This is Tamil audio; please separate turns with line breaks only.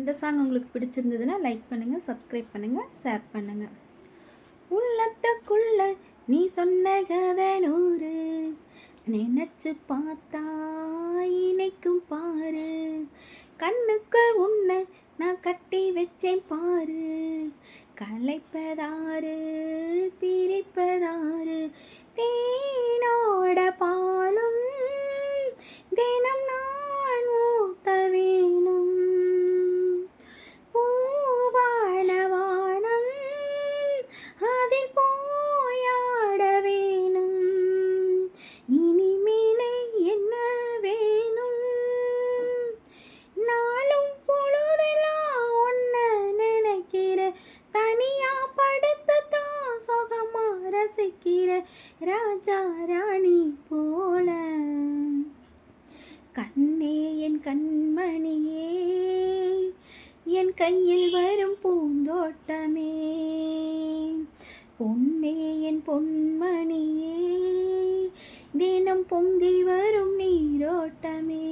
இந்த சாங் உங்களுக்கு பிடிச்சிருந்ததுன்னா லைக் பண்ணுங்கள், சப்ஸ்கிரைப் பண்ணுங்கள், ஷேர் பண்ணுங்கள். உள்ளத்துக்குள்ள நீ சொன்ன கதை 100 நினைச்சு பார்த்தா இணைக்கும் பாரு. கண்ணுக்குள் உன்னை நான் கட்டி வச்சேன் பாரு. கலைப்பதாரு பிரிப்பதாரு. தேனோட பாலும் தினம் நான் ஊத்த வேணும். பூவான வானம் அதில் போயாட வேணும். இனிமேலே என்ன வேணும்? நாளும் பொழுதெல்லாம் ஒன்ன நினைக்கிற, தனியா படுத்தத்தான் சுகமா ரசிக்கிற ராஜா ராணி போல. கண்ணே என் கண்மணியே, என் கையில் வரும் பூந்தோட்டமே. பொன்னே என் பொன்மணியே, தினம் பொங்கி வரும் நீரோட்டமே.